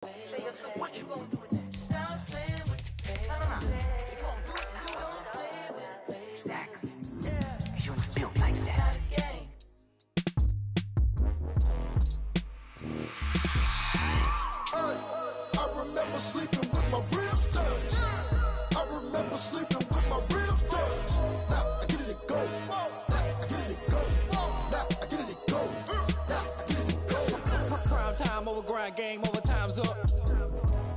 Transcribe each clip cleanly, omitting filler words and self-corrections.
What you gonna do with that? Stop playing with the no. If you gonna do it, you don't play with it. Exactly. Cause you're not built like that. I remember sleeping with my ribs touched. I remember sleeping with my ribs touched. Now I get it to go. Now I get it to go. Now I get it to go. Now I get it to go. Prime time over grind game, overtime's up.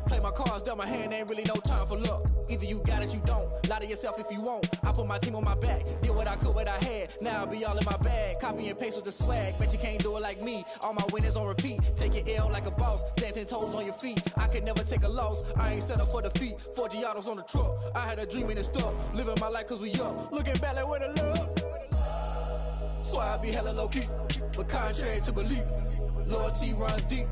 Play my cards, dealt my hand, ain't really no time for luck. Either you got it, you don't. Lie to yourself if you won't. I put my team on my back, did what I could, what I had. Now I'll be all in my bag. Copy and paste with the swag. Bet you can't do it like me. All my winners on repeat. Take your L like a boss. Stand 10 toes on your feet. I can never take a loss. I ain't set up for defeat. 4 Giottos on the truck. I had a dream and it stuck. Living my life cause we young. Looking back like where the love. So I be hella low key. But contrary to belief, loyalty runs deep.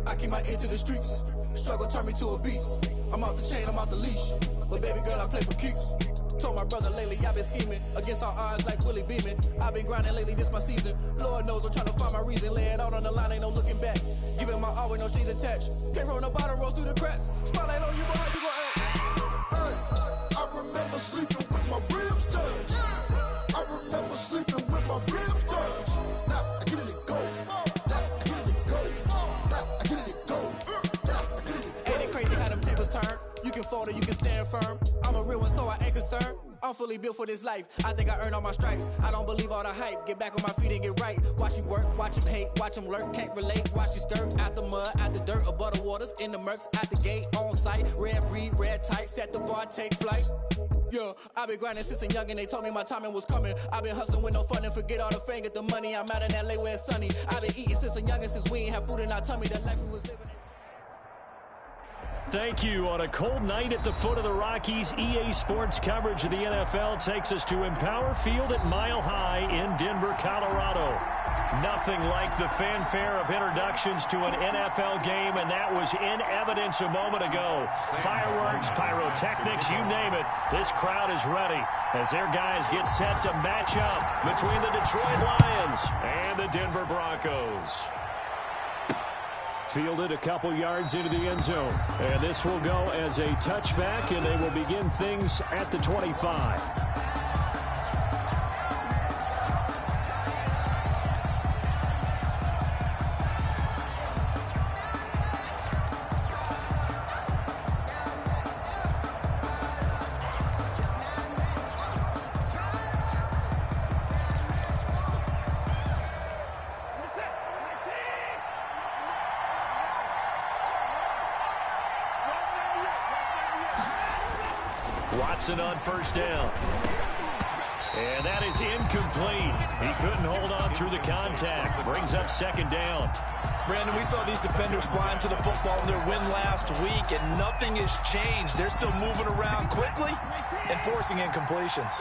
I keep my ear to the streets. Struggle turned me to a beast. I'm off the chain, I'm off the leash. But baby girl, I play for keeps. Told my brother lately, I've been scheming. Against all odds like Willie Beeman. I've been grinding lately, this my season. Lord knows I'm trying to find my reason. Lay it out on the line, ain't no looking back. Giving my all with no strings attached. Came from the bottom, rose through the cracks. Spotlight on you, boy, how you gon' act? Hey, I remember sleeping with my ribs touched. I remember sleeping with my ribs touched. Now I get it to go. Now I get it to go. Now I get it to go. Now I get it to go. Ain't it crazy how them tables turn? You can fold or you can stand firm. I'm a real one, so I ain't concerned. I'm fully built for this life. I think I earned all my stripes. I don't believe all the hype. Get back on my feet and get right. Watch you work, watch him hate, watch him lurk. Can't relate, watch you skirt. Out the mud, out the dirt, above the waters, in the murks, out the gate, on site. Red breed, red tight, set the bar, take flight. Yeah, I've been grinding since a young and they told me my timing was coming. I've been hustling with no fun and forget all the fame, get the money. I'm out in LA where it's sunny. I've been eating since a young and since we ain't have food in our tummy. The life we was living. Thank you. On a cold night at the foot of the Rockies, EA Sports coverage of the NFL takes us to Empower Field at Mile High in Denver, Colorado. Nothing like the fanfare of introductions to an NFL game, and that was in evidence a moment ago. Fireworks, pyrotechnics, you name it. This crowd is ready as their guys get set to match up between the Detroit Lions and the Denver Broncos. Fielded a couple yards into the end zone. And this will go as a touchback, and they will begin things at the 25. Watson on first down. And that is incomplete. He couldn't hold on through the contact. Brings up second down. Brandon, we saw these defenders flying to the football in their win last week, and nothing has changed. They're still moving around quickly and forcing incompletions.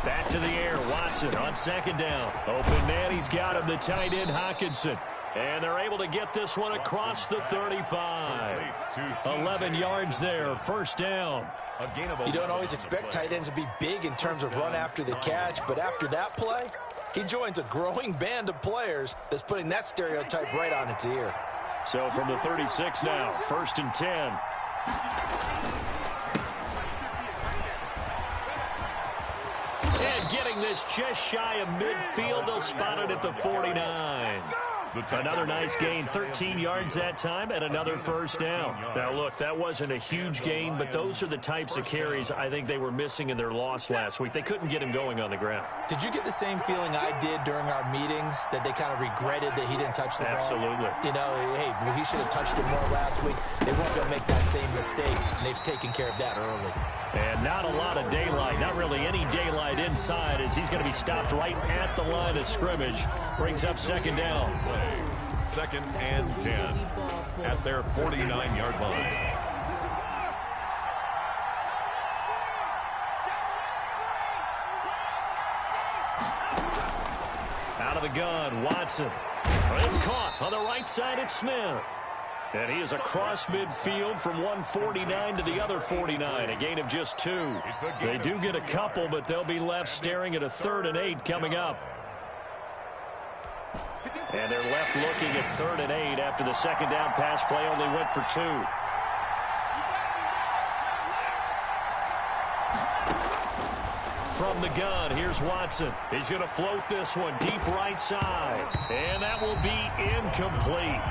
Back to the air. Watson on second down. Open man. He's got him. The tight end, Hockenson. And they're able to get this one across the 35. 11 yards there, first down. You don't always expect tight ends to be big in terms of run after the catch, but after that play, he joins a growing band of players that's putting that stereotype right on its ear. So from the 36 now, first and 10. And getting this just shy of midfield, they'll spot it at the 49. Another nice gain, 13 yards that time, and another first down. Now, look, that wasn't a huge gain, but those are the types of carries I think they were missing in their loss last week. They couldn't get him going on the ground. Did you get the same feeling I did during our meetings, that they kind of regretted that he didn't touch the ball? Absolutely. You know, hey, he should have touched it more last week. They weren't going to make that same mistake, and they've taken care of that early. And not a lot of daylight, not really any daylight inside, as he's going to be stopped right at the line of scrimmage. Brings up second down. Second and 10 at their 49-yard line. Out of the gun, Watson. It's caught on the right side at Smith. And he is across midfield from 149 to the other 49, a gain of just 2. They do get a couple, but they'll be left staring at a 3rd and 8 coming up. And they're left looking at 3rd and 8 after the second down pass play only went for 2. From the gun, here's Watson. He's going to float this one deep right side. And that will be incomplete.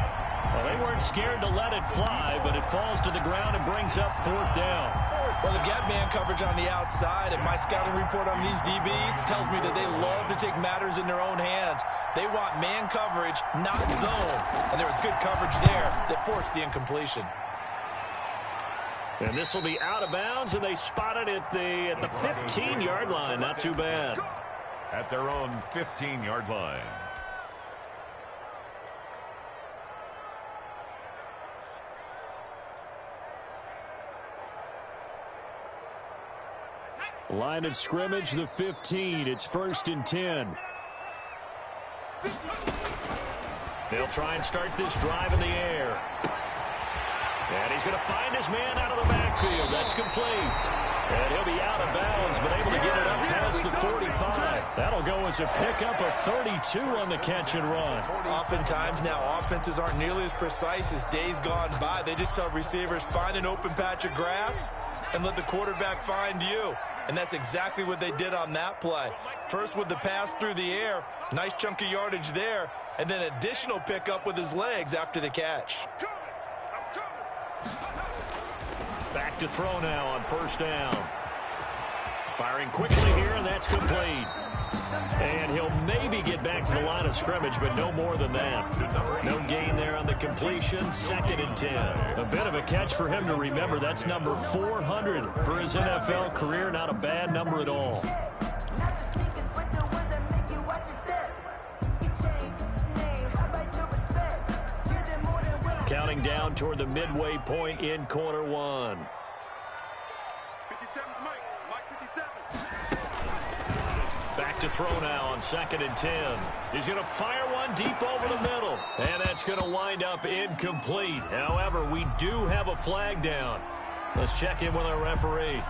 Well, they weren't scared to let it fly, but it falls to the ground and brings up 4th down. Well, they've got man coverage on the outside, and my scouting report on these DBs tells me that they love to take matters in their own hands. They want man coverage, not zone. And there was good coverage there that forced the incompletion. And this will be out of bounds, and they spot it at the 15-yard line. Not too bad. At their own 15-yard line. Line of scrimmage, the 15. It's 1st and 10. They'll try and start this drive in the air. And he's going to find his man out of the backfield. That's complete. And he'll be out of bounds, but able to get it up past the 45. That'll go as a pickup of 32 on the catch and run. Oftentimes now, offenses aren't nearly as precise as days gone by. They just tell receivers, find an open patch of grass and let the quarterback find you. And that's exactly what they did on that play. First with the pass through the air, nice chunk of yardage there, and then additional pickup with his legs after the catch. Back to throw now on 1st down. Firing quickly here, and that's complete. And he'll maybe get back to the line of scrimmage, but no more than that. No gain there on the completion. 2nd and 10. A bit of a catch for him to remember. That's number 400 for his NFL career. Not a bad number at all. Counting down toward the midway point in quarter 1. 57, Mike 57. Back to throw now on 2nd and 10. He's going to fire one deep over the middle. And that's going to wind up incomplete. However, we do have a flag down. Let's check in with our referee.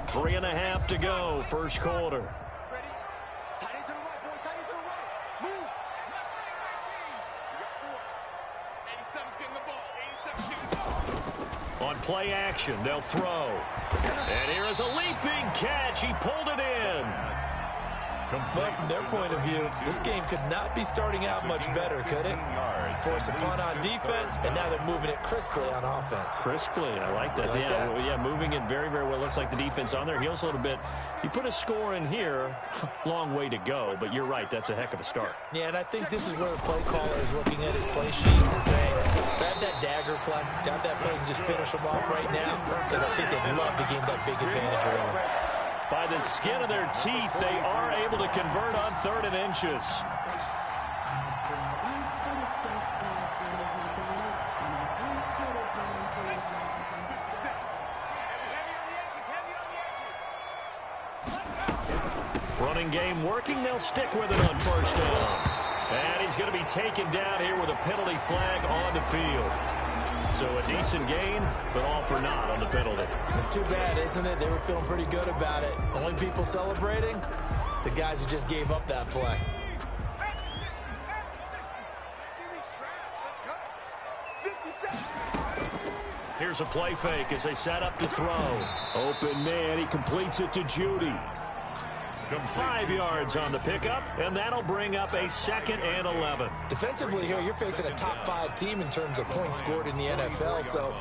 Three and a half to go, first quarter. On play action, they'll throw. And here is a leaping catch. He pulled it in. Well, from their point of view, this game could not be starting out much better, could it? Force a punt on defense, and now they're moving it crisply on offense. Crisply, I like that. Yeah, moving it very, very well. Looks like the defense on their heels a little bit. You put a score in here, long way to go, but you're right, that's a heck of a start. Yeah, and I think this is where the play caller is looking at his play sheet and saying, grab that dagger play, grab that play and just finish them off right now, because I think they'd love to gain that big advantage early. By the skin of their teeth, they are able to convert on 3rd and inches. Running game working. They'll stick with it on 1st down. And he's going to be taken down here with a penalty flag on the field. So a decent gain, but all for naught on the penalty. It's too bad, isn't it? They were feeling pretty good about it. Only people celebrating, the guys who just gave up that play. Here's a play fake as they set up to throw. Open man, he completes it to Judy. 5 yards on the pickup, and that'll bring up a 2nd and 11. Defensively here, you're facing a top 5 team in terms of points scored in the NFL. So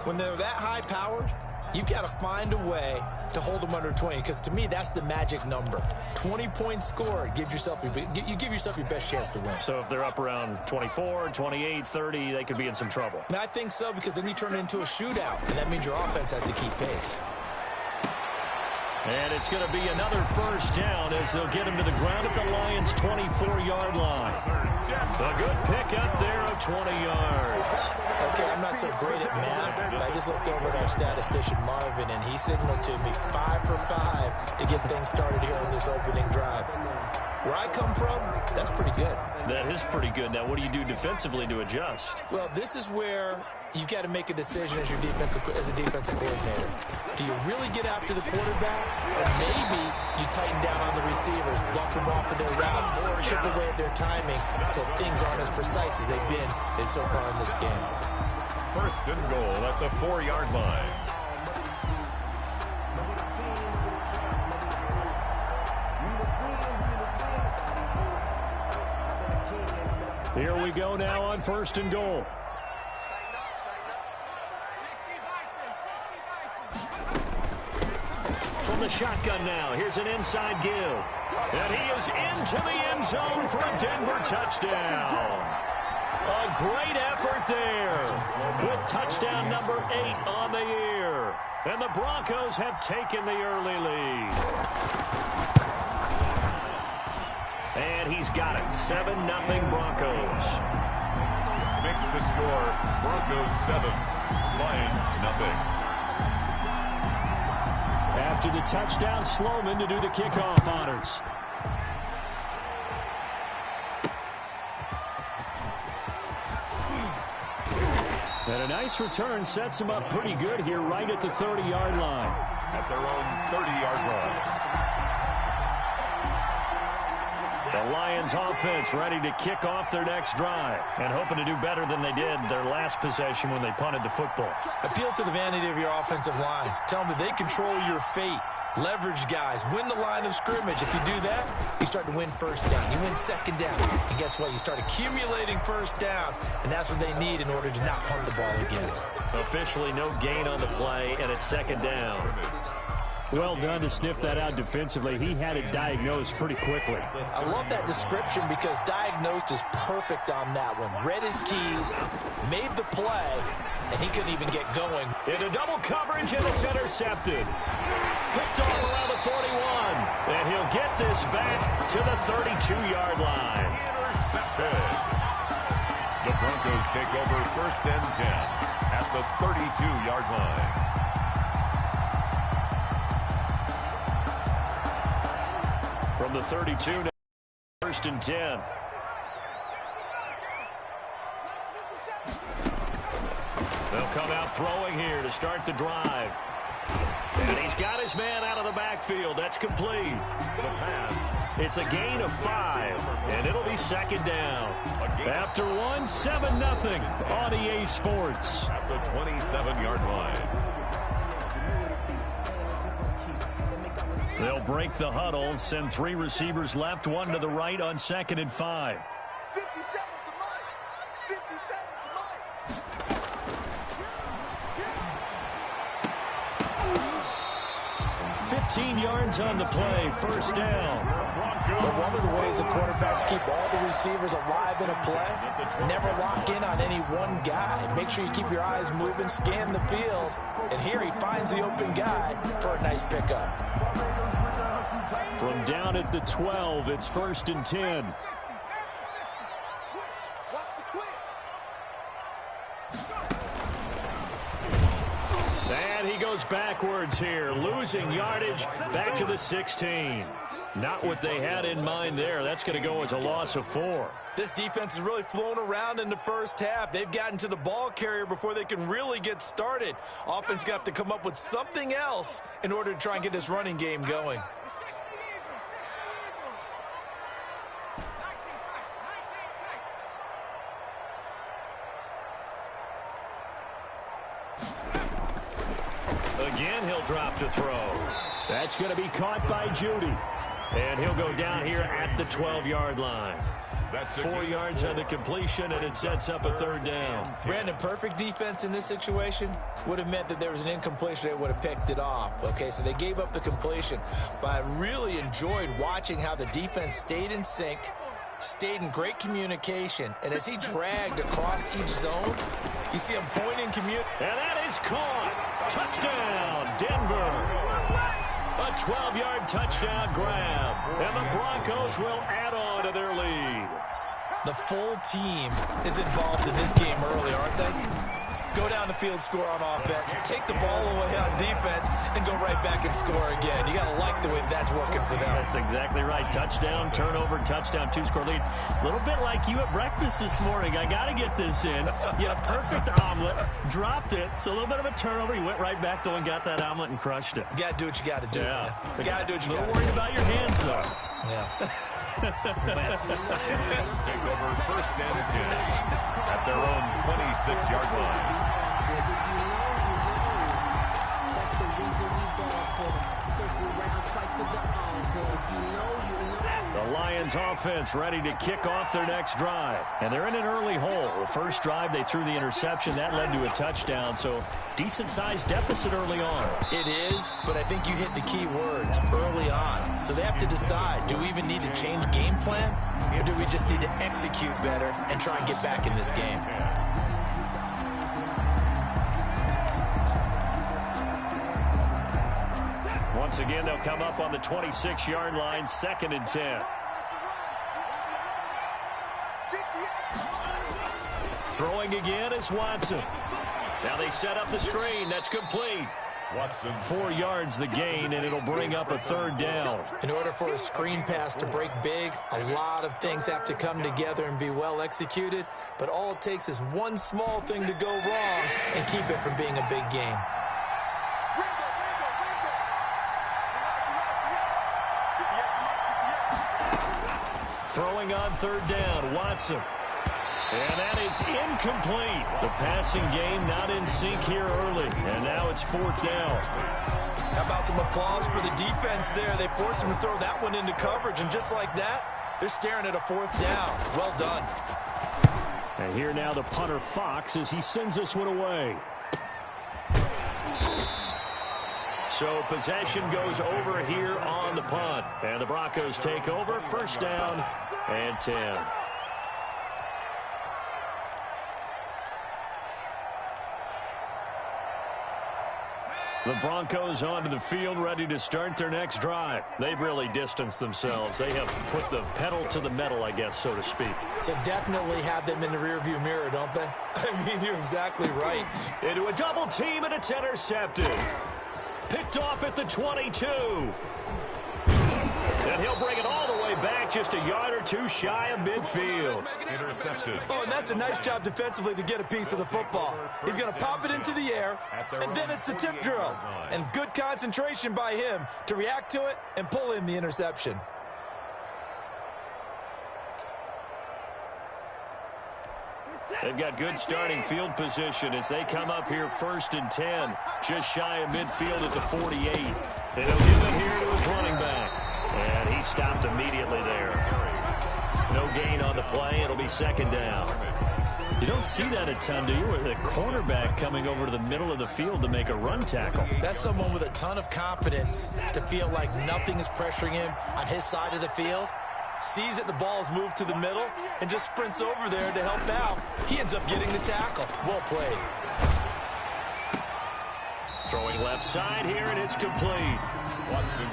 when they're that high-powered, you've got to find a way to hold them under 20, because to me, that's the magic number. 20 points scored, you give yourself your best chance to win. So if they're up around 24, 28, 30, they could be in some trouble. And I think so, because then you turn it into a shootout, and that means your offense has to keep pace. And it's going to be another 1st down as they'll get him to the ground at the Lions' 24-yard line. A good pickup there of 20 yards. Okay, I'm not so great at math, but I just looked over at our statistician, Marvin, and he signaled to me 5 for 5 to get things started here on this opening drive. Where I come from, that's pretty good. That is pretty good. Now, what do you do defensively to adjust? Well, this is where you've got to make a decision as a defensive coordinator. Do you really get after the quarterback? Or maybe you tighten down on the receivers, bump them off of their routes, chip away at their timing so things aren't as precise as they've been so far in this game. First and goal at the 4-yard line. Here we go now on first and goal. From the shotgun now, here's an inside give. And he is into the end zone for a Denver touchdown. A great effort there with touchdown number 8 on the year. And the Broncos have taken the early lead. And he's got it. 7-0 Broncos. Makes the score Broncos 7, Lions nothing. After the touchdown, Sloman to do the kickoff honors. And a nice return sets him up pretty good here right at the 30-yard line. At their own 30-yard line. The Lions offense ready to kick off their next drive and hoping to do better than they did their last possession when they punted the football. Appeal to the vanity of your offensive line. Tell them that they control your fate. Leverage guys. Win the line of scrimmage. If you do that, you start to win first down. You win second down. And guess what? You start accumulating first downs. And that's what they need in order to not punt the ball again. Officially no gain on the play, and it's second down. Well done to sniff that out defensively. He had it diagnosed pretty quickly. I love that description because diagnosed is perfect on that one. Read his keys, made the play, and he couldn't even get going. Into double coverage, and it's intercepted. Picked off around the 41. And he'll get this back to the 32-yard line. Intercepted. The Broncos take over first and 10 at the 32-yard line. From the 32 to first and 10. They'll come out throwing here to start the drive. And he's got his man out of the backfield. That's complete. The pass. It's a gain of 5, and it'll be second down. After 7-0 on EA Sports. At the 27-yard line. They'll break the huddle, send 3 receivers left, 1 to the right on 2nd and 5. 15 yards on the play, first down. But one of the ways the quarterbacks keep all the receivers alive in a play, never lock in on any one guy. Make sure you keep your eyes moving, scan the field, and here he finds the open guy for a nice pickup. From down at the 12, it's first and 10. And he goes backwards here, losing yardage back to the 16. Not what they had in mind there. That's going to go as a loss of 4. This defense has really flown around in the first half. They've gotten to the ball carrier before they can really get started. Offense going to have to come up with something else in order to try and get this running game going. Again, he'll drop to throw. That's going to be caught by Judy. And he'll go down here at the 12-yard line. That's 4 yards on the completion, and it sets up a third down. Brandon, perfect defense in this situation would have meant that there was an incompletion. They would have picked it off. Okay, so they gave up the completion. But I really enjoyed watching how the defense stayed in sync, stayed in great communication, and as he dragged across each zone, you see him pointing, and that is caught. Touchdown, Denver. A 12-yard touchdown grab, and the Broncos will add on to their lead. The full team is involved in this game early, aren't they? go down the field, score on offense, take the ball away on defense, and go right back and score again. You got to like the way that's working for them. That's exactly right. Touchdown, turnover, touchdown, 2-score lead. A little bit like you at breakfast this morning. I got to get this in. You had a perfect omelet, dropped it, so a little bit of a turnover. You went right back, though, and got that omelet and crushed it. You got to do what you got to do, man. You got to do what you got to do. A little worried about your hands, though. Yeah. Take over first and 10 at their own 26-yard line. The Lions offense ready to kick off their next drive. And they're in an early hole. The first drive, they threw the interception. That led to a touchdown. So decent-sized deficit early on. It is, but I think you hit the key words early on. So they have to decide, do we even need to change game plan? Or do we just need to execute better and try and get back in this game? Once again, they'll come up on the 26-yard line, 2nd and 10. Throwing again is Watson. Now they set up the screen. That's complete. Watson. 4 yards the gain, and it'll bring up a 3rd down. In order for a screen pass to break big, a lot of things have to come together and be well executed. But all it takes is one small thing to go wrong and keep it from being a big game. Throwing on 3rd down, Watson. And that is incomplete. The passing game not in sync here early. And now it's 4th down. How about some applause for the defense there? They forced him to throw that one into coverage, and just like that, they're staring at a 4th down. Well done. And here now the punter Fox as he sends this one away. So possession goes over here on the punt. And the Broncos take over, 1st down and 10. The Broncos onto the field, ready to start their next drive. They've really distanced themselves. They have put the pedal to the metal, I guess, so to speak. So definitely have them in the rearview mirror, don't they? I mean, you're exactly right. Into a double team, and it's intercepted. Picked off at the 22. And he'll bring it all the way back, just a yard or two shy of midfield. Intercepted. Oh, and that's a nice job defensively to get a piece of the football. He's going to pop it into the air, and then it's the tip drill. And good concentration by him to react to it and pull in the interception. They've got good starting field position as they come up here 1st and 10, just shy of midfield at the 48. And he'll give it here to his running back. And he stopped immediately there. No gain on the play. It'll be 2nd down. You don't see that a ton, do you? With a cornerback coming over to the middle of the field to make a run tackle. That's someone with a ton of confidence to feel like nothing is pressuring him on his side of the field. Sees that the ball's moved to the middle and just sprints over there to help out. He ends up getting the tackle. Well played. Throwing left side here, and it's complete.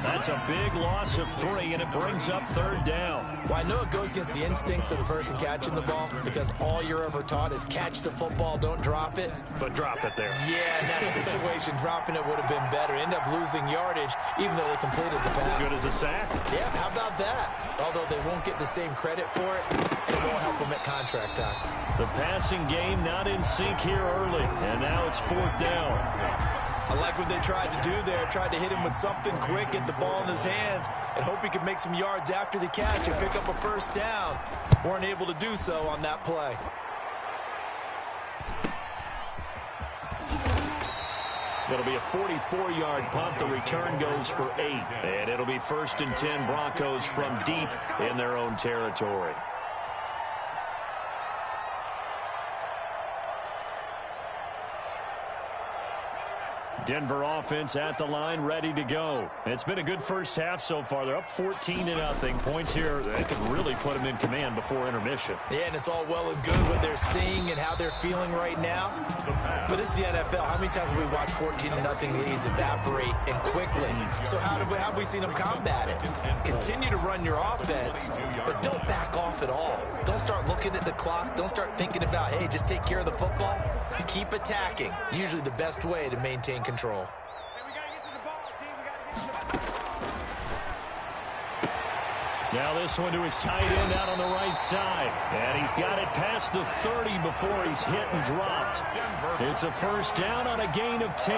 That's a big loss of 3, and it brings up 3rd down. Well, I know it goes against the instincts of the person catching the ball because all you're ever taught is catch the football, don't drop it. But drop it there. Yeah, in that situation, dropping it would have been better. End up losing yardage, even though they completed the pass. Good as a sack. Yeah, how about that? Although they won't get the same credit for it, and it won't help them at contract time. The passing game not in sync here early, and now it's 4th down. I like what they tried to do there. Tried to hit him with something quick, get the ball in his hands, and hope he could make some yards after the catch and pick up a 1st down. Weren't able to do so on that play. It'll be a 44-yard punt. The return goes for 8. And it'll be 1st and 10, Broncos from deep in their own territory. Denver offense at the line, ready to go. It's been a good first half so far. They're up 14-0. Points here, they could really put them in command before intermission. Yeah, and it's all well and good what they're seeing and how they're feeling right now. But it's the NFL. How many times have we watched 14-0 leads evaporate and quickly? So how have we seen them combat it? Continue to run your offense, but don't back off at all. Don't start looking at the clock. Don't start thinking about, hey, just take care of the football. Keep attacking. Usually the best way to maintain control. Now this one to his tight end out on the right side. And he's got it past the 30 before he's hit and dropped. It's a first down on a gain of 10.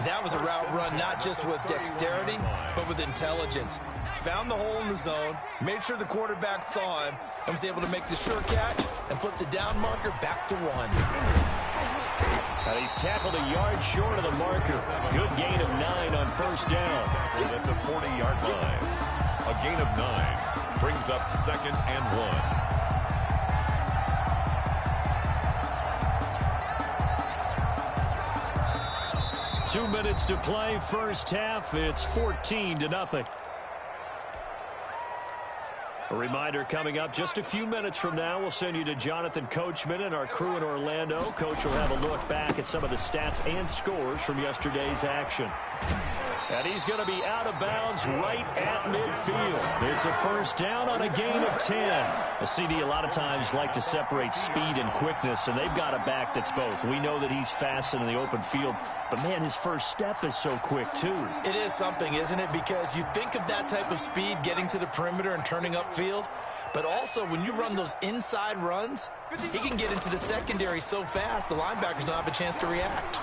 That was a route run not just with dexterity, but with intelligence. Found the hole in the zone, made sure the quarterback saw him, and was able to make the sure catch and flip the down marker back to 1. And he's tackled a yard short of the marker. Good gain of 9 on first down. At the 40-yard line. A gain of 9 brings up 2nd and 1. 2 minutes to play, first half. It's 14-0. A reminder coming up just a few minutes from now. We'll send you to Jonathan Coachman and our crew in Orlando. Coach will have a look back at some of the stats and scores from yesterday's action. And he's going to be out of bounds right at midfield. It's a first down on a gain of 10. A CD a lot of times like to separate speed and quickness, and they've got a back that's both. We know that he's fast in the open field, but, man, his first step is so quick, too. It is something, isn't it? Because you think of that type of speed getting to the perimeter and turning upfield, but also when you run those inside runs, he can get into the secondary so fast the linebackers don't have a chance to react.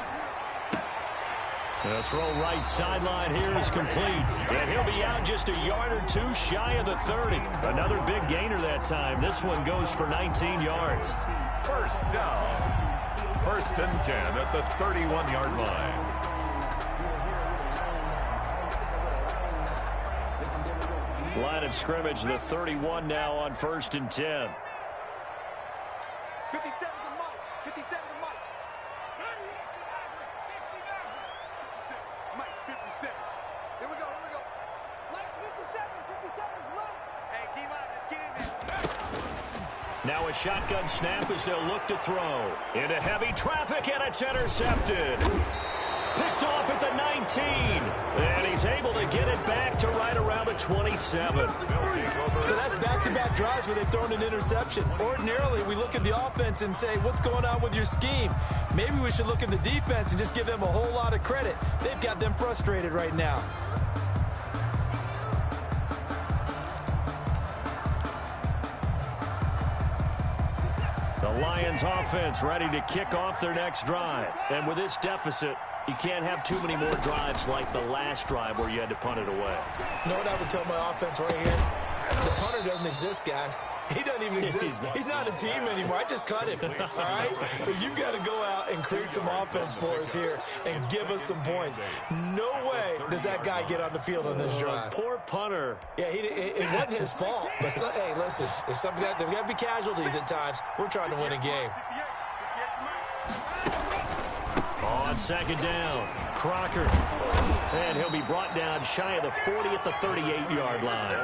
The throw right sideline here is complete. And he'll be out just a yard or two shy of the 30. Another big gainer that time. This one goes for 19 yards. First down. 1st and 10 at the 31-yard line. Line of scrimmage, the 31 now on 1st and 10. 57 to Mike. 57 to Mike. Mike, 57. Here we go. Mike's 57. 57's Mike. Hey, D-line, let's get in there. Now a shotgun snap as they'll look to throw. Into heavy traffic, and it's intercepted. Picked off at the 19. And he's able to get it back to right around the 27. So that's back-to-back drives where they've thrown an interception. Ordinarily, we look at the offense and say, what's going on with your scheme? Maybe we should look at the defense and just give them a whole lot of credit. They've got them frustrated right now. The Lions offense ready to kick off their next drive. And with this deficit, you can't have too many more drives like the last drive where you had to punt it away. You know what I would tell my offense right here? The punter doesn't exist, guys. He doesn't even exist. He's not a team anymore. I just cut him, all right? So you've got to go out and create some offense for us here and give us some points. No way does that guy get on the field on this drive. Poor punter. Yeah, it wasn't his fault. But, hey, listen, there's got to be casualties at times. We're trying to win a game. On 2nd down, Crocker. And he'll be brought down shy of the 40 at the 38-yard line.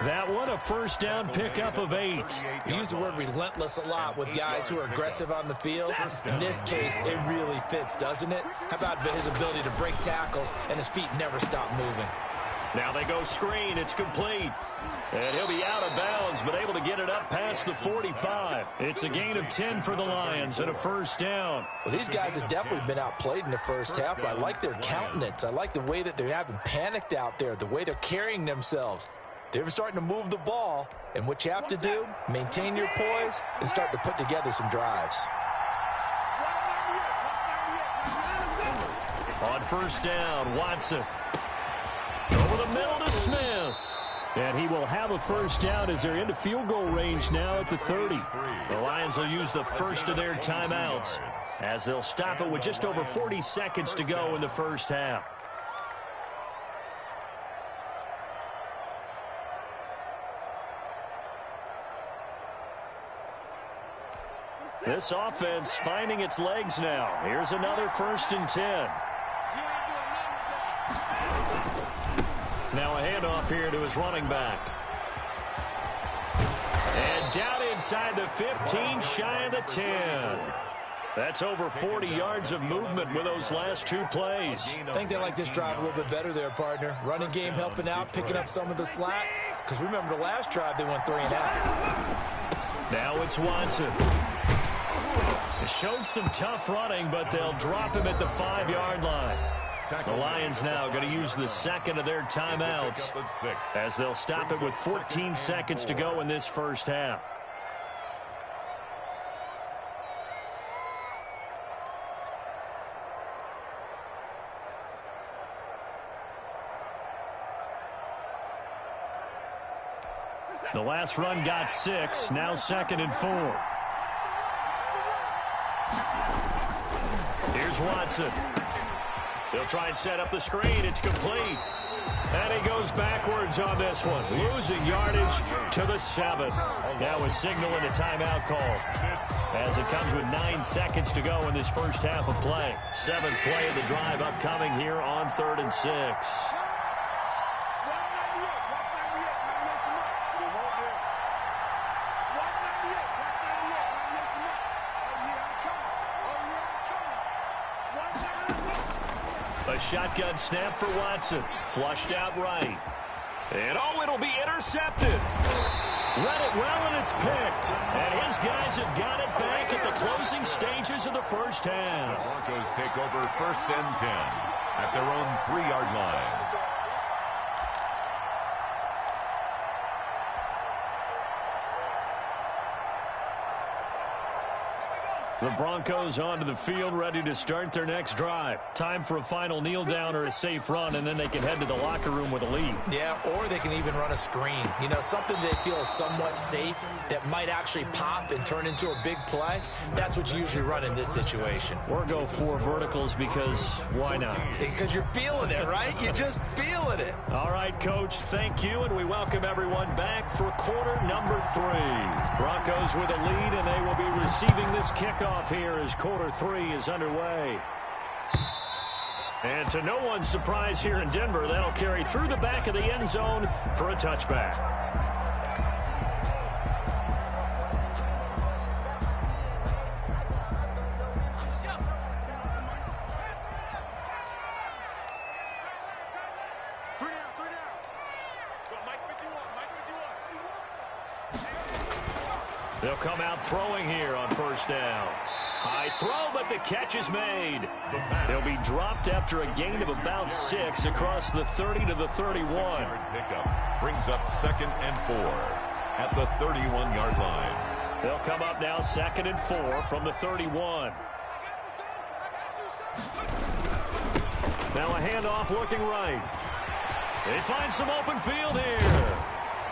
That one, a first down pickup of 8. We use the word relentless a lot with guys who are aggressive on the field. In this case, it really fits, doesn't it? How about his ability to break tackles and his feet never stop moving? Now they go screen. It's complete. And he'll be out of bounds, but able to get it up past the 45. It's a gain of 10 for the Lions and a first down. Well, these guys have definitely been outplayed in the first half, but I like their countenance. I like the way that they're having panicked out there, the way they're carrying themselves. They're starting to move the ball, and what you have to do, maintain your poise and start to put together some drives. On first down, Watson. Over the middle to Smith. And he will have a first down as they're into field goal range now at the 30. The Lions will use the first of their timeouts as they'll stop it with just over 40 seconds to go in the first half. This offense finding its legs now. Here's another 1st and 10. Now a handoff here to his running back. And down inside the 15, shy of the 10. That's over 40 yards of movement with those last two plays. I think they like this drive a little bit better there, partner. Running game helping out, picking up some of the slack. Because remember the last drive, they went 3 and out. Now it's Watson. It showed some tough running, but they'll drop him at the 5-yard line. The Lions now going to use the second of their timeouts as they'll stop it with 14 seconds to go in this first half. The last run got 6, now 2nd and 4. Here's Watson. They'll try and set up the screen. It's complete. And he goes backwards on this one, losing yardage to the 7. Now a signal and a timeout call as it comes with 9 seconds to go in this first half of play. 7th play of the drive upcoming here on 3rd and 6. A shotgun snap for Watson. Flushed out right. And oh, it'll be intercepted. Read it well, and it's picked. And his guys have got it back at the closing stages of the first half. The Broncos take over 1st and 10 at their own 3-yard line. The Broncos onto the field, ready to start their next drive. Time for a final kneel down or a safe run, and then they can head to the locker room with a lead. Yeah, or they can even run a screen. You know, something they feel is somewhat safe that might actually pop and turn into a big play. That's what you usually run in this situation. Or go 4 verticals because why not? Because you're feeling it, right? You're just feeling it. All right, Coach, thank you, and we welcome everyone back for quarter number 3. Broncos with a lead, and they will be receiving this kickoff here as quarter 3 is underway. And to no one's surprise here in Denver, that'll carry through the back of the end zone for a touchback. They'll come out throwing here on 1st down. High throw, but the catch is made. They'll be dropped after a gain of about 6 across the 30 to the 31. Pickup brings up 2nd and 4 at the 31-yard line. They'll come up now 2nd and 4 from the 31. Now a handoff looking right. They find some open field here.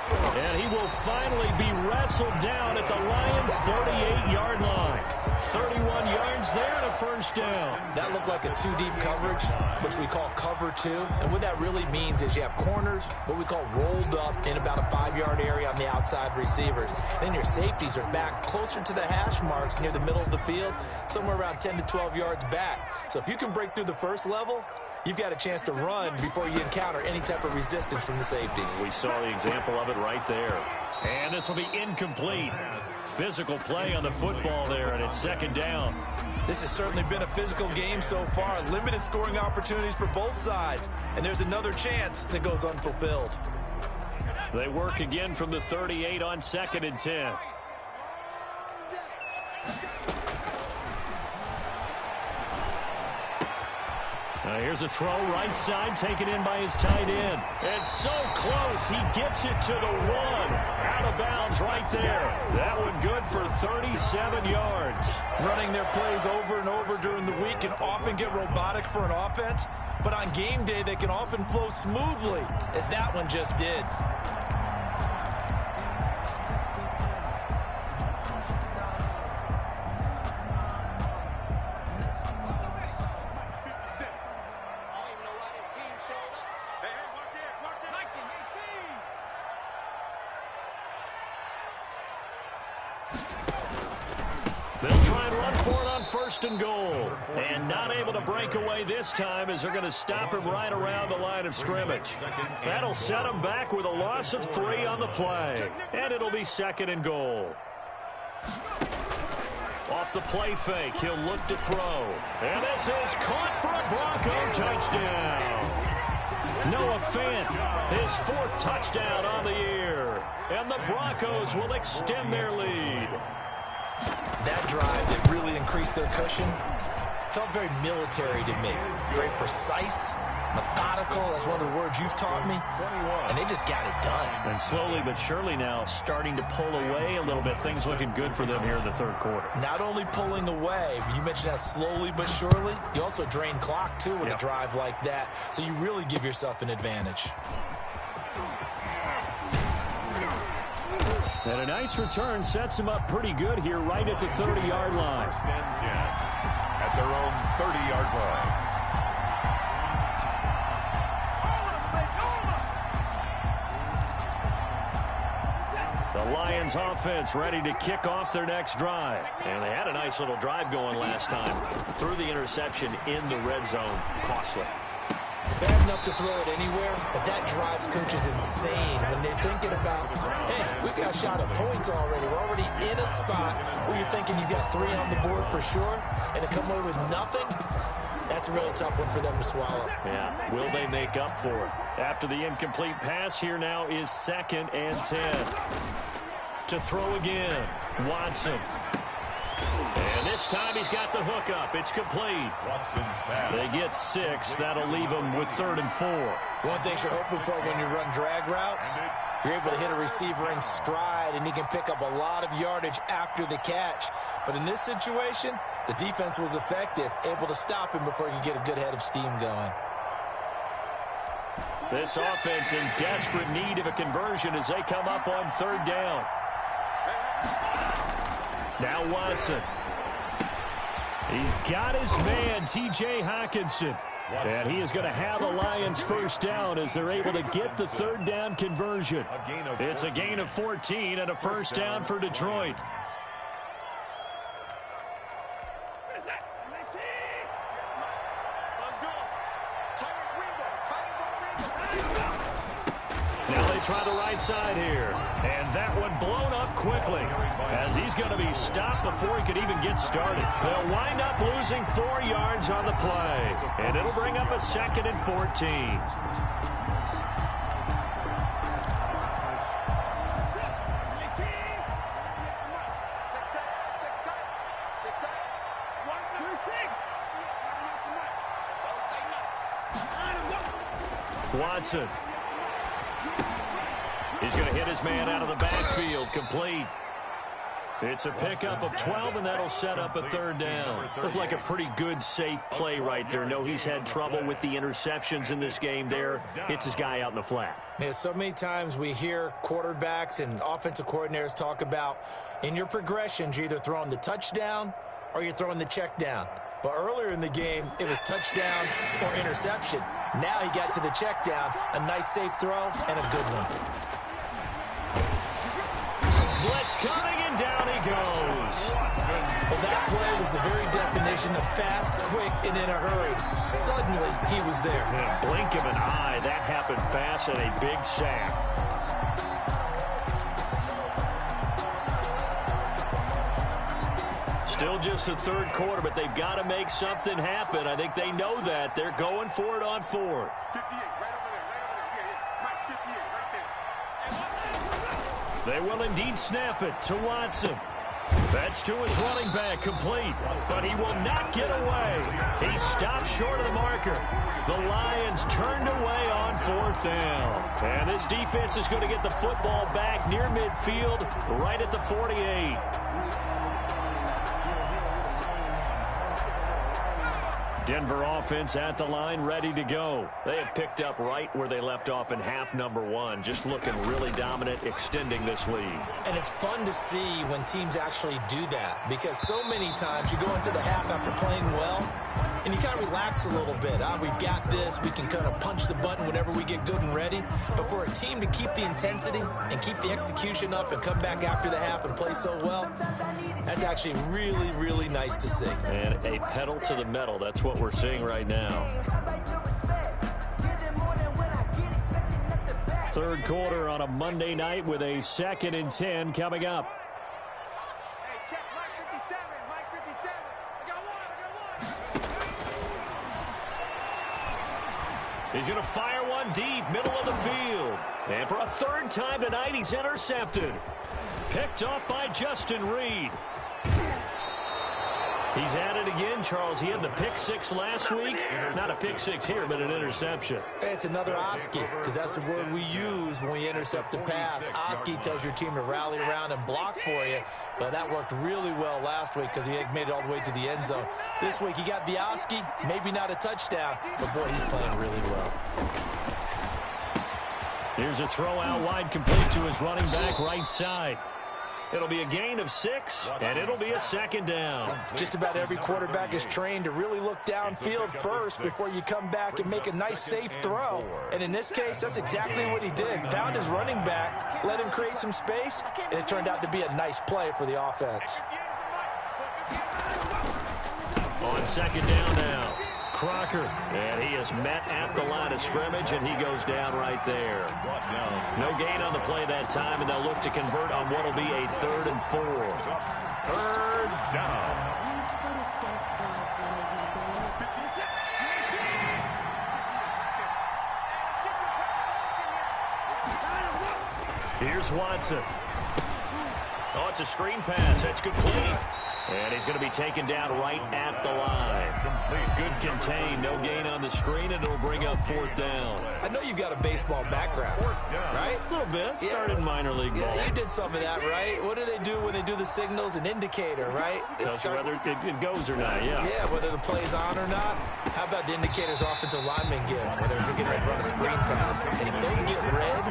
And he will finally be wrestled down at the Lions' 38-yard line. 31 yards there and a 1st down. That looked like a 2-deep coverage, which we call cover 2. And what that really means is you have corners, what we call rolled up in about a 5-yard area on the outside receivers. Then your safeties are back closer to the hash marks near the middle of the field, somewhere around 10 to 12 yards back. So if you can break through the first level, you've got a chance to run before you encounter any type of resistance from the safeties. We saw the example of it right there. And this will be incomplete. Physical play on the football there, and it's 2nd down. This has certainly been a physical game so far. Limited scoring opportunities for both sides. And there's another chance that goes unfulfilled. They work again from the 38 on 2nd and 10. Here's a throw right side taken in by his tight end. It's so close. He gets it to the 1. Out of bounds right there. That one good for 37 yards. Running their plays over and over during the week can often get robotic for an offense, but on game day they can often flow smoothly, as that one just did. first and goal. And not able to break away this time as they're going to stop him right around the line of scrimmage. That'll set him back with a loss of 3 on the play. And it'll be second and goal. Off the play fake, he'll look to throw. And this is caught for a Bronco touchdown. Noah Fant, his 4th touchdown on the year. And the Broncos will extend their lead. That drive that really increased their cushion felt very military to me. Very precise, methodical. That's one of the words you've taught me. And they just got it done. And slowly but surely now starting to pull away a little bit. Things looking good for them here in the third quarter. Not only pulling away, but you mentioned that slowly but surely. You also drain clock, too, with a drive like that. So you really give yourself an advantage. And a nice return sets him up pretty good here right at the 30-yard line. First and 10 at their own 30-yard line. The Lions offense ready to kick off their next drive. And they had a nice little drive going last time. Threw the interception in the red zone. Costly. Bad enough to throw it anywhere, but that drives coaches insane when they're thinking about, hey, we got a shot at points already. We're already in a spot where you're thinking you got 3 on the board for sure, and to come away with nothing, that's a really tough one for them to swallow. Yeah, will they make up for it? After the incomplete pass, here now is 2nd and 10. To throw again, Watson. And this time he's got the hook up. It's complete. Watson's pass. They get 6. That'll leave them with 3rd and 4. One thing you're hoping for when you run drag routes, you're able to hit a receiver in stride, and he can pick up a lot of yardage after the catch. But in this situation, the defense was effective, able to stop him before he could get a good head of steam going. This offense in desperate need of a conversion as they come up on 3rd down. Now Watson. He's got his man, T.J. Hawkinson. And he is going to have the Lions first down as they're able to get the 3rd down conversion. It's a gain of 14 and a first down for Detroit. Now they try the right side here. And that one blown up quickly as he's going to be stopped before he could even get started. They'll wind up losing 4 yards on the play. And it'll bring up a 2nd and 14. Watson. He's going to hit his man out of the backfield. Complete. It's a pickup of 12, and that'll set up a 3rd down. Looked like a pretty good, safe play right there. No, he's had trouble with the interceptions in this game there. Hits his guy out in the flat. Yeah, so many times we hear quarterbacks and offensive coordinators talk about in your progressions, you're either throwing the touchdown or you're throwing the check down. But earlier in the game, it was touchdown or interception. Now he got to the check down, a nice safe throw, and a good one. Blitz coming, and down he goes. Well, that play was the very definition of fast, quick, and in a hurry. Suddenly, he was there. In a blink of an eye, that happened fast and a big sack. Still just the 3rd quarter, but they've got to make something happen. I think they know that. They're going for it on 4th. They will indeed snap it to Watson. That's to his running back, complete. But he will not get away. He stopped short of the marker. The Lions turned away on 4th down. And this defense is going to get the football back near midfield, right at the 48. Denver offense at the line, ready to go. They have picked up right where they left off in half number 1. Just looking really dominant, extending this lead. And it's fun to see when teams actually do that, because so many times you go into the half after playing well, and you kind of relax a little bit. We've got this. We can kind of punch the button whenever we get good and ready. But for a team to keep the intensity and keep the execution up and come back after the half and play so well, that's actually really, really nice to see. And a pedal to the metal. That's what we're seeing right now. Third quarter on a Monday night with a 2nd and 10 coming up. Hey, check Mike 57. Mike 57. I got one. He's going to fire one deep, middle of the field. And for a 3rd time tonight, he's intercepted. Picked off by Justin Reed. He's at it again, Charles. He had the pick 6 last week. Not a pick 6 here, but an interception. Hey, it's another Oski, because that's the word we use when we intercept a pass. Oski tells your team to rally around and block for you, but that worked really well last week because he made it all the way to the end zone. This week he got the Oski, maybe not a touchdown, but boy, he's playing really well. Here's a throw out wide, complete to his running back right side. It'll be a gain of 6, and it'll be a 2nd down. Just about every quarterback is trained to really look downfield first before you come back and make a nice, safe throw. And in this case, that's exactly what he did. Found his running back, let him create some space, and it turned out to be a nice play for the offense. On 2nd down now, Crocker. And he is met at the line of scrimmage, and he goes down right there. No gain on the play that time, and they'll look to convert on what will be a 3rd and 4. 3rd down. Here's Watson. Oh, it's a screen pass. That's complete. And he's going to be taken down right at the line. Good contain. No gain on the screen, and it'll bring up 4th down. I know you've got a baseball background, right? A little bit. Started minor league ball. Yeah, you did some of that, right? What do they do when they do the signals? An indicator, right? Tells you whether it goes or not, yeah. Yeah, whether the play's on or not. How about the indicators offensive linemen give when they're getting ready to run a screen pass? And if those get red,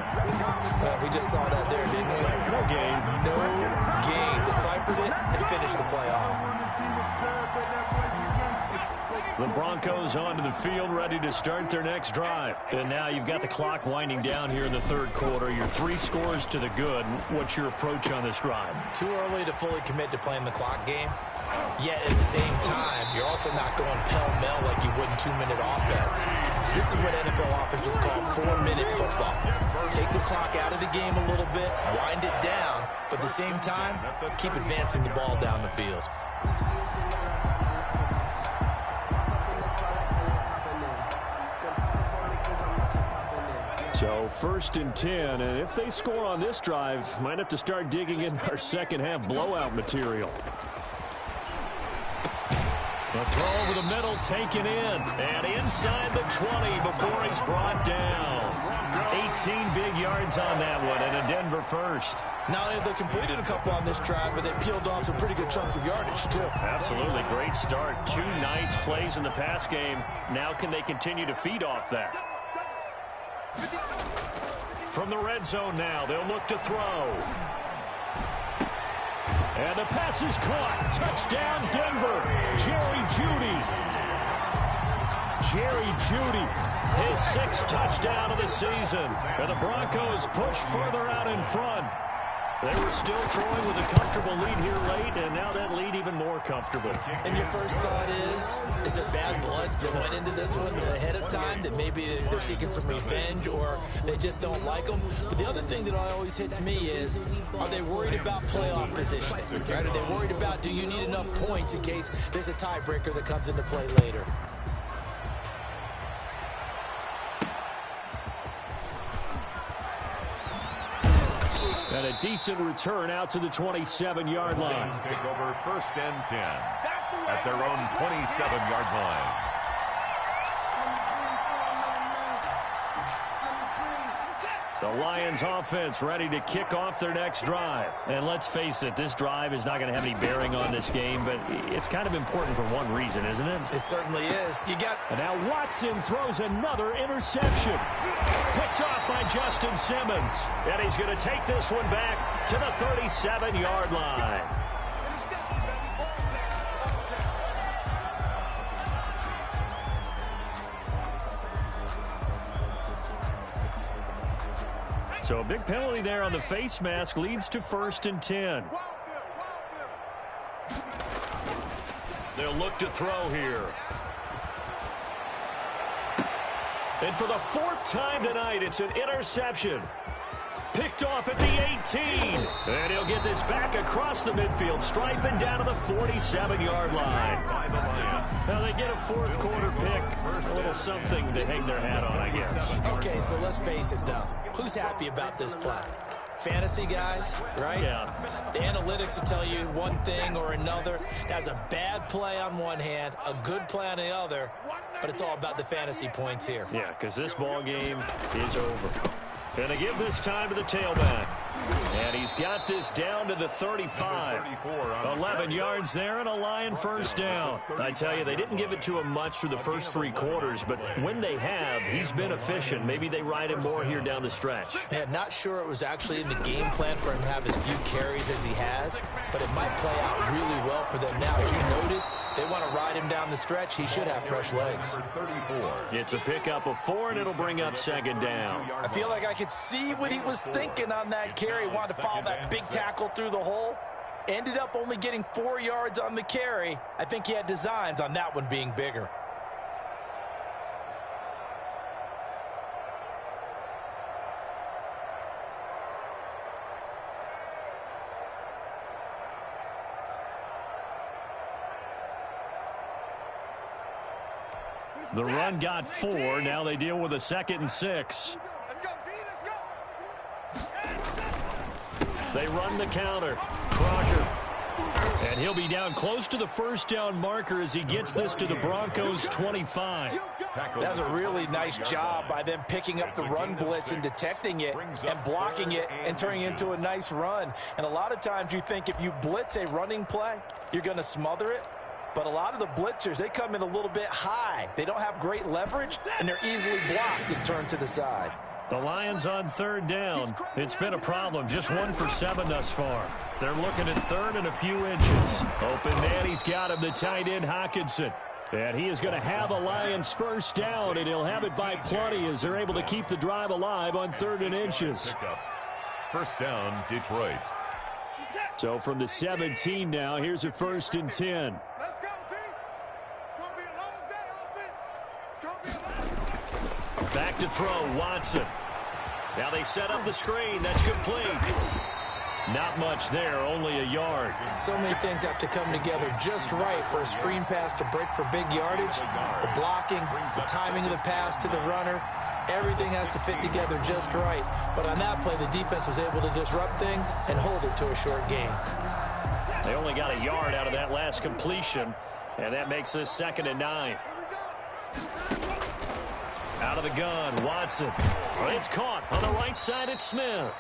well, we just saw that there, didn't we? No gain. No gain. Deciphered it and finished the play off. The Broncos onto the field, ready to start their next drive. And now you've got the clock winding down here in the 3rd quarter. Your 3 scores to the good. What's your approach on this drive? Too early to fully commit to playing the clock game. Yet at the same time, you're also not going pell-mell like you would in 2-minute offense. This is what NFL offenses call 4-minute football. Take the clock out of the game a little bit, wind it down, but at the same time, keep advancing the ball down the field. So 1st and 10, and if they score on this drive, might have to start digging in our 2nd half blowout material. The throw over the middle taken in, and inside the 20 before he's brought down. 18 big yards on that one, and a Denver first. Not only have they completed a couple on this drive, but they peeled off some pretty good chunks of yardage, too. Absolutely. Great start. 2 nice plays in the pass game. Now can they continue to feed off that? From the red zone now, they'll look to throw. And the pass is caught. Touchdown, Denver. Jerry Jeudy. Jerry Jeudy, his 6th touchdown of the season. And the Broncos push further out in front. They were still throwing with a comfortable lead here late, and now that lead even more comfortable. And your first thought is there bad blood that went into this one ahead of time, that maybe they're seeking some revenge or they just don't like them? But the other thing that always hits me is, are they worried about playoff positioning? Right? Are they worried about, do you need enough points in case there's a tiebreaker that comes into play later? And a decent return out to the 27-yard line. Take over 1st and 10 at their own 27-yard line. The Lions offense ready to kick off their next drive. And let's face it, this drive is not going to have any bearing on this game, but it's kind of important for one reason, isn't it? It certainly is. And now Watson throws another interception. Picked off by Justin Simmons. And he's going to take this one back to the 37-yard line. So a big penalty there on the face mask leads to 1st and 10. They'll look to throw here. And for the 4th time tonight, it's an interception. Picked off at the 18. And he'll get this back across the midfield stripe and down to the 47-yard line. Now they get a 4th quarter pick. A little something to hang their hat on, I guess. Okay, so let's face it, though. Who's happy about this play? Fantasy guys, right? Yeah. The analytics will tell you one thing or another. That's a bad play on one hand, a good play on the other, but it's all about the fantasy points here. Yeah, because this ball game is over. And they give this time to the tailback. And he's got this down to the 35. 11 yards there and a Lion 1st down. I tell you, they didn't give it to him much through the first 3 quarters, but when they have, he's been efficient. Maybe they ride him more here down the stretch. Yeah, not sure it was actually in the game plan for him to have as few carries as he has, but it might play out really well for them now. As you noted, they want to ride him down the stretch. He should have fresh legs. It's a pickup of 4, and it'll bring up 2nd down. I feel like I could see what he was thinking on that carry. Wanted to follow that big tackle through the hole. Ended up only getting 4 yards on the carry. I think he had designs on that one being bigger. The run got 4. Now they deal with a 2nd and 6. Let's go, D, let's go. They run the counter. Crocker. And he'll be down close to the 1st down marker as he gets this to the Broncos 25. That's a really nice job by them picking up the run blitz and detecting it and blocking it and turning it into a nice run. And a lot of times you think if you blitz a running play, you're going to smother it. But a lot of the blitzers, they come in a little bit high. They don't have great leverage, and they're easily blocked and turned to the side. The Lions on 3rd down. It's been a problem. Just 1 for 7 thus far. They're looking at 3rd and a few inches. Open man, he's got him, the tight end Hockenson. And he is going to have a Lions 1st down, and he'll have it by plenty as they're able to keep the drive alive on 3rd and inches. 1st down, Detroit. So from the 17 now, here's a 1st and 10. Let's go, D. It's going to be a long day, offense. It's going to be a long day. Back to throw, Watson. Now they set up the screen. That's complete. Not much there, only a yard. So many things have to come together just right for a screen pass to break for big yardage. The blocking, the timing of the pass to the runner. Everything has to fit together just right. But on that play, the defense was able to disrupt things and hold it to a short gain. They only got a yard out of that last completion, and that makes this 2nd and 9. Out of the gun, Watson. It's caught on the right side at Smith.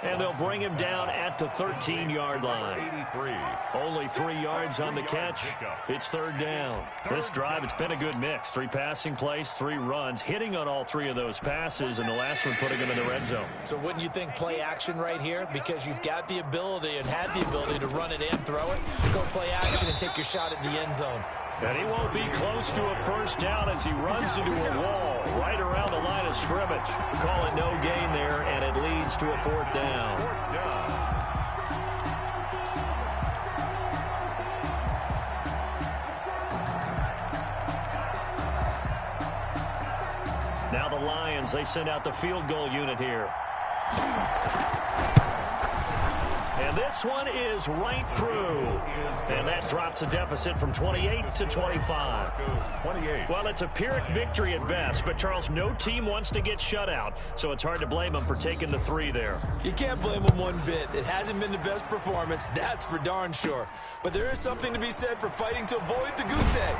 And they'll bring him down at the 13-yard line. 83. Only 3 yards on the catch. It's 3rd down. This drive, it's been a good mix. 3 passing plays, 3 runs, hitting on all 3 of those passes, and the last one putting him in the red zone. So wouldn't you think play action right here? Because you've got the ability and had the ability to run it and throw it. Go play action and take your shot at the end zone. And he won't be close to a 1st down as he runs into a wall right around the line of scrimmage. Call it no gain there, and it leads to a 4th down. Now the Lions, they send out the field goal unit here. And this one is right through. And that drops the deficit from 28 to 25. Well, it's a Pyrrhic victory at best, but Charles, no team wants to get shut out, so it's hard to blame them for taking the 3 there. You can't blame them one bit. It hasn't been the best performance, that's for darn sure. But there is something to be said for fighting to avoid the goose egg.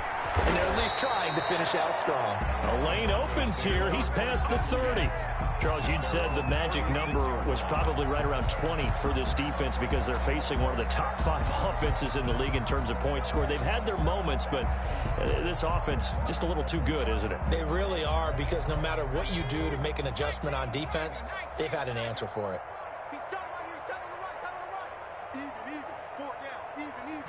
And they're at least trying to finish out strong. A lane opens here. He's past the 30. Charles, you'd said the magic number was probably right around 20 for this defense because they're facing one of the top 5 offenses in the league in terms of points scored. They've had their moments, but this offense just a little too good, isn't it? They really are, because no matter what you do to make an adjustment on defense, they've had an answer for it. He's telling right here, telling the right, telling the right. Even, 4 down, even.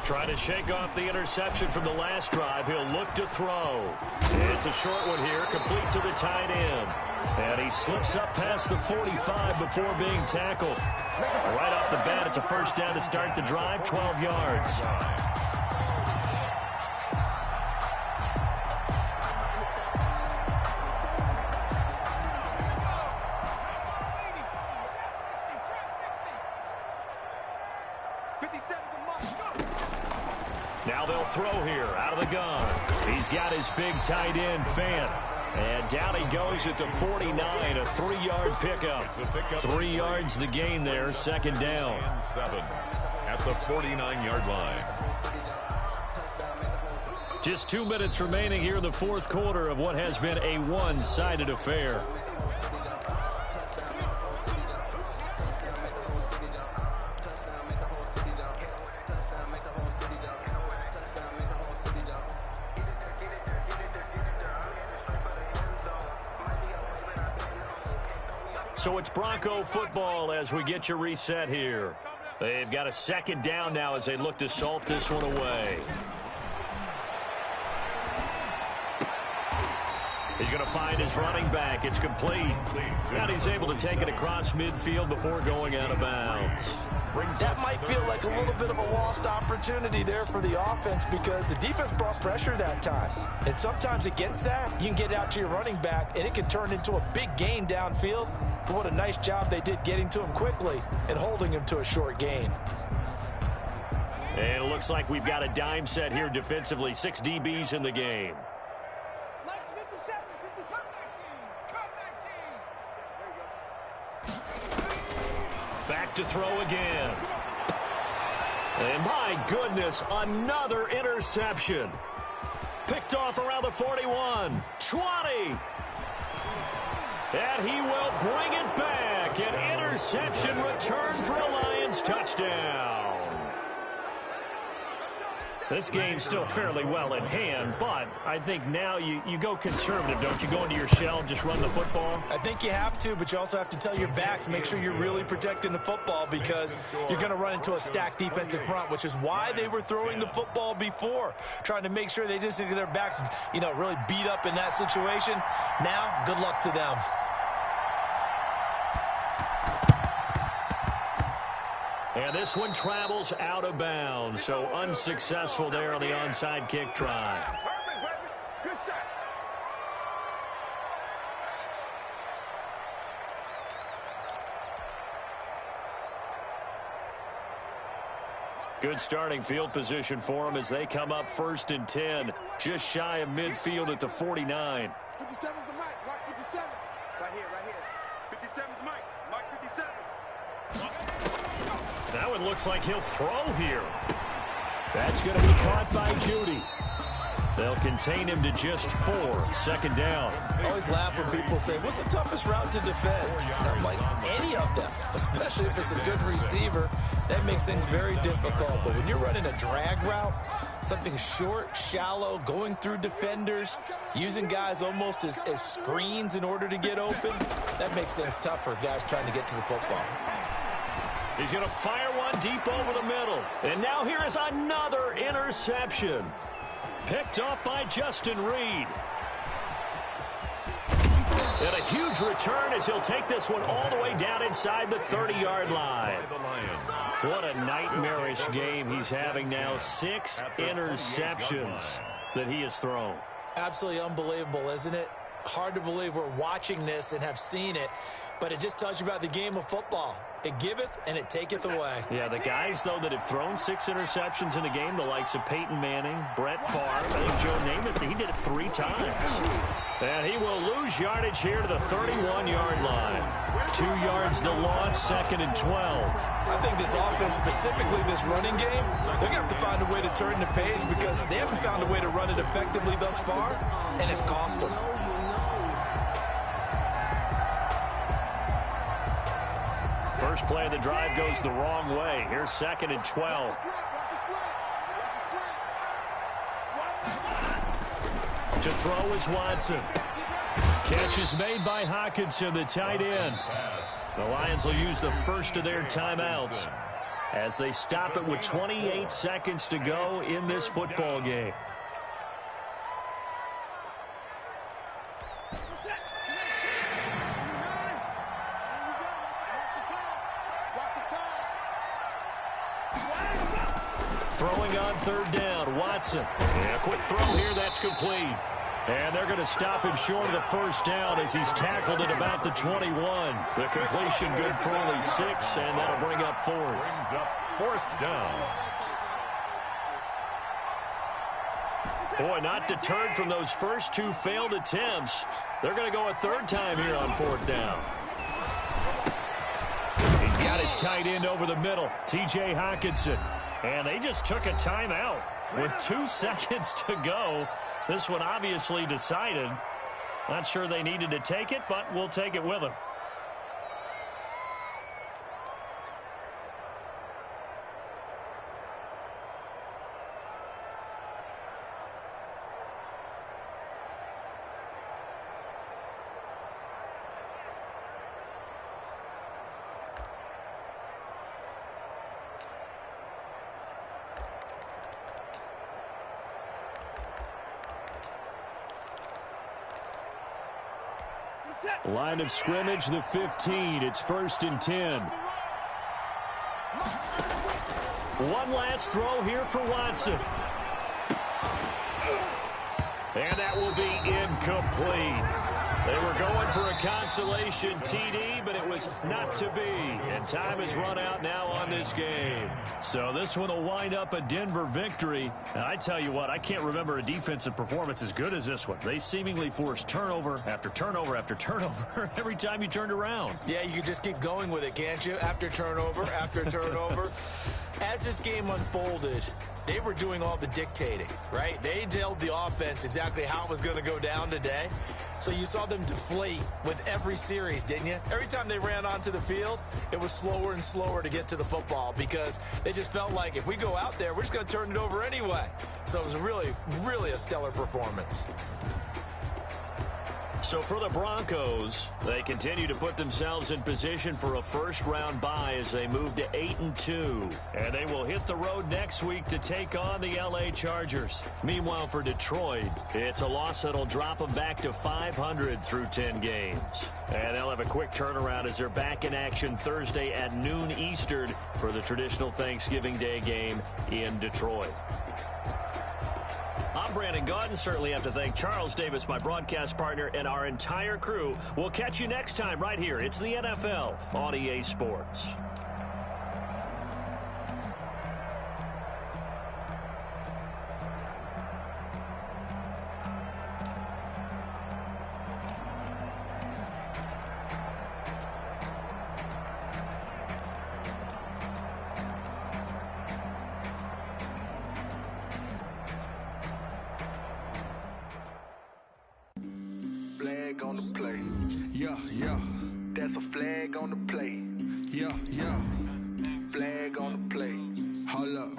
Trying to shake off the interception from the last drive. He'll look to throw. It's a short one here, complete to the tight end. And he slips up past the 45 before being tackled. Right off the bat, it's a first down to start the drive, 12 yards. Now they'll throw here out of the gun. He's got his big tight end, Fant. And down he goes at the 49, a 3-yard pickup. 3 yards the gain there, second down. 7 at the 49-yard line. Just 2 minutes remaining here in the fourth quarter of what has been a one-sided affair. So it's Bronco football as we get you reset here. They've got a second down now as they look to salt this one away. He's going to find his running back. It's complete. And he's able to take it across midfield before going out of bounds. That might feel like a little bit of a lost opportunity there for the offense because the defense brought pressure that time. And sometimes against that, you can get out to your running back, and it can turn into a big gain downfield. But what a nice job they did getting to him quickly and holding him to a short gain. And it looks like we've got a dime set here defensively. 6 DBs in the game. Back to throw again. And my goodness, another interception. Picked off around the 41, 20. And he will bring it back. An interception return for a Lions touchdown. This game's still fairly well in hand, but I think now you go conservative, don't you? Go into your shell and just run the football? I think you have to, but you also have to tell your backs, make sure you're really protecting the football because you're going to run into a stacked defensive front, which is why they were throwing the football before, trying to make sure they just get their backs, really beat up in that situation. Now, good luck to them. And this one travels out of bounds, so unsuccessful there on the onside kick try. Good shot. Good starting field position for them as they come up 1st and 10, just shy of midfield at the 49. 57's the mic. Mark 57. Right here. 57's Mike. Mike 57. That one looks like he'll throw here. That's going to be caught by Judy. They'll contain him to just 4. Second down. I always laugh when people say, what's the toughest route to defend? And I'm like, any of them, especially if it's a good receiver. That makes things very difficult. But when you're running a drag route, something short, shallow, going through defenders, using guys almost as screens in order to get open, that makes things tough for guys trying to get to the football. He's going to fire one deep over the middle. And now here is another interception. Picked up by Justin Reed. And a huge return as he'll take this one all the way down inside the 30-yard line. What a nightmarish game he's having now. 6 interceptions that he has thrown. Absolutely unbelievable, isn't it? Hard to believe we're watching this and have seen it, but it just tells you about the game of football. It giveth and it taketh away. Yeah, the guys, though, that have thrown 6 interceptions in a game, the likes of Peyton Manning, Brett Favre, I think Joe Namath, he did it 3 times. And he will lose yardage here to the 31-yard line. 2 yards the loss, 2nd and 12. I think this offense, specifically this running game, they're going to have to find a way to turn the page because they haven't found a way to run it effectively thus far, and it's cost them. First play of the drive goes the wrong way. Here's 2nd and 12. To throw is Watson. Catch is made by Hockenson, the tight end. The Lions will use the first of their timeouts. as they stop it with 28 seconds to go in this football game. Throwing on third down, Watson. And a quick throw here, that's complete. And they're going to stop him short of the first down as he's tackled at about the 21. The completion good for only 6, and that'll bring up fourth. Brings up fourth down. Boy, not deterred from those first 2 failed attempts. They're going to go a third time here on fourth down. He's got his tight end over the middle, T.J. Hockenson. And they just took a timeout with 2 seconds to go. This one obviously decided. Not sure they needed to take it, but we'll take it with them. Line of scrimmage, the 15. It's 1st and 10. One last throw here for Watson. And that will be incomplete. They were going for a consolation TD, but it was not to be. And time has run out now on this game. So this one will wind up a Denver victory. And I tell you what, I can't remember a defensive performance as good as this one. They seemingly forced turnover after turnover after turnover every time you turned around. Yeah, you could just keep going with it, can't you? After turnover, after turnover. As this game unfolded, they were doing all the dictating, right? They told the offense exactly how it was going to go down today. So you saw them deflate with every series, didn't you? Every time they ran onto the field, it was slower and slower to get to the football because they just felt like if we go out there, we're just going to turn it over anyway. So it was really, really a stellar performance. So for the Broncos, they continue to put themselves in position for a first-round bye as they move to 8-2. And they will hit the road next week to take on the L.A. Chargers. Meanwhile, for Detroit, it's a loss that'll drop them back to 500 through 10 games. And they'll have a quick turnaround as they're back in action Thursday at noon Eastern for the traditional Thanksgiving Day game in Detroit. I'm Brandon Gaudin. Certainly have to thank Charles Davis, my broadcast partner, and our entire crew. We'll catch you next time right here. It's the NFL on EA Sports. On the play. Yeah, yeah. That's a flag on the play. Yeah, yeah. Flag on the play. Hold up.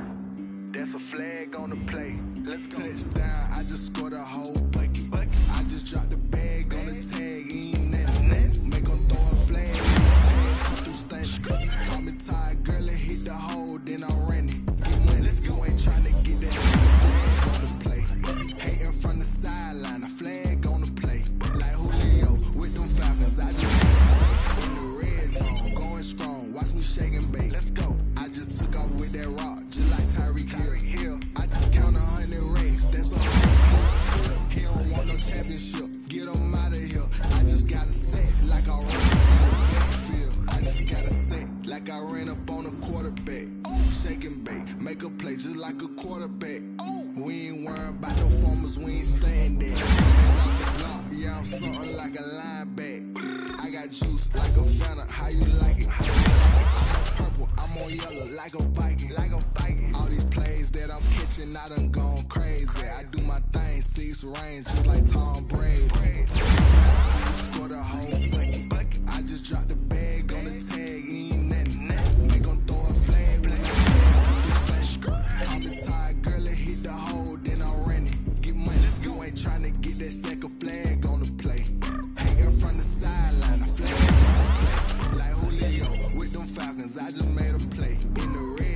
That's a flag on the play. Let's go. Touchdown, I just scored a whole bucket. I just dropped the bag on the tag. Ain't nothing. Make them throw a flag. Pass come through stunning. Call me tired, girl, and hit the hole, then I'm running. Get money. You ain't trying to get that flag on the play. Hating from the sideline, a flag on the play. Like Julio with them Falcons, I just in the red zone, going strong. Watch me shake and bake. Let's go. I just took off with that rock, just like Tyreek Hill. I just count 100 racks, that's all. He don't want no championship, get him out of here. I just got to set like I ran. I just got to set like I ran up on a quarterback. Shake and bake, make a play just like a quarterback. We ain't worrying about no formers, we ain't staying there. Yeah, I'm something like a linebacker. I got juice like a Fanta, how you like it? I'm on purple, I'm on yellow like a Viking. All these plays that I'm catching, I done gone crazy. I do my thing, 6 range, just like Tom Brady. I just scored a whole bucket. I just dropped the bag on the tag, ain't nothing. Make them throw a flag when I call me tired, girl, and hit the hole, then I'm running. Get money, you ain't trying to get that second flag on the play. Hating from the sideline, a flag on the play. Like Julio with them Falcons, I just made a play. In the red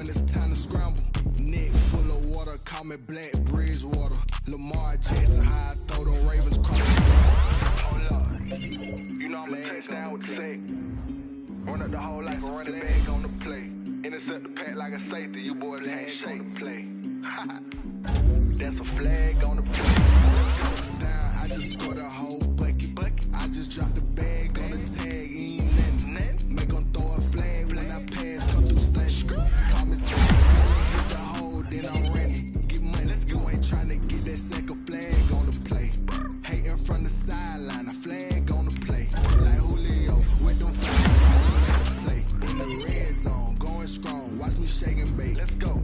when it's time to scramble. Neck full of water, call me Black Bridgewater. Lamar Jackson, how I throw the Ravens cross the Hold up, you know I'm a touchdown with the sack. Run up the whole like a running back on the play. Intercept the pack like a safety, you boys ain't show the play. That's a flag on the play. Touchdown, I just scored a whole bucket. I just dropped the bag on the tag, ain't nothing. Make them throw a flag when I pass, come through stunning. Call me tag, hit the hole, then I'm running. Get money, you ain't trying to get that second flag on the play. Hating from the sideline, a flag on the play. Like Julio, with them flags on the play. In the red zone, going strong, watch me shake and bake. Let's go.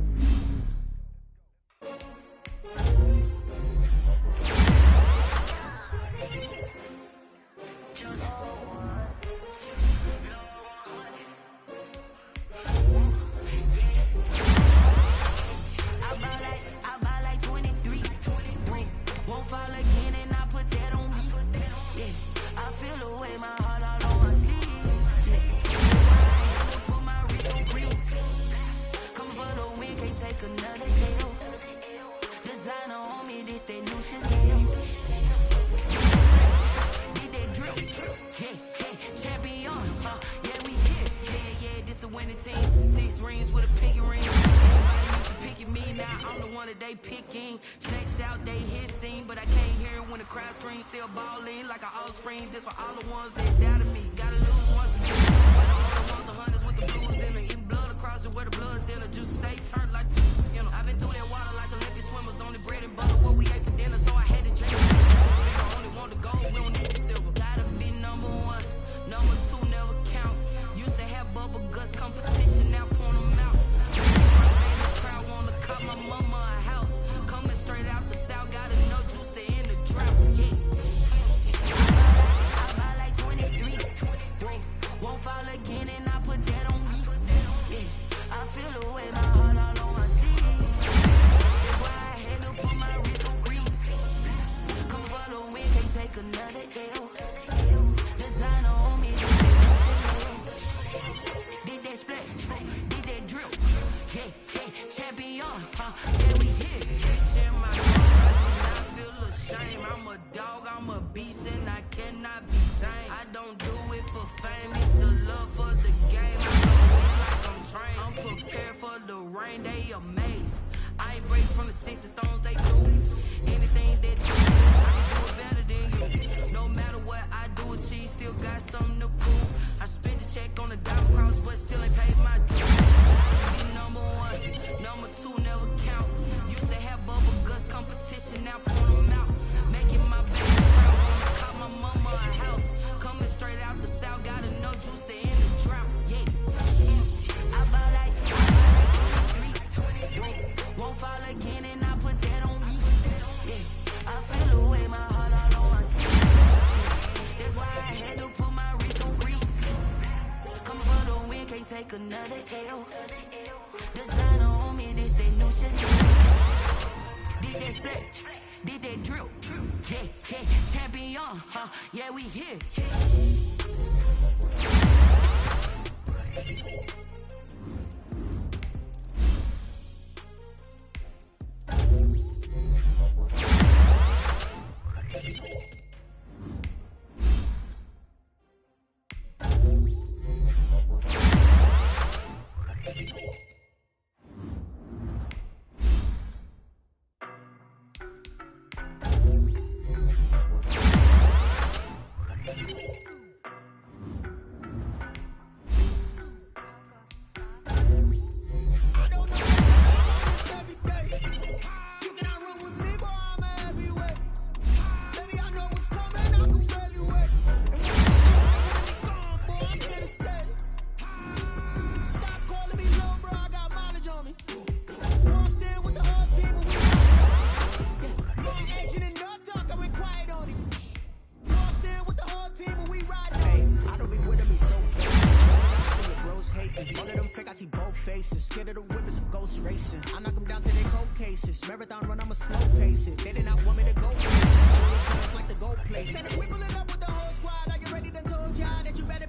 Scared of the whip, it's a ghost racing. I knock them down to their cold cases. Marathon run, I'ma slow pace it. They did not want me to go places. Like the gold place. Said if we pull it up with the whole squad, are you ready? Done told y'all that you better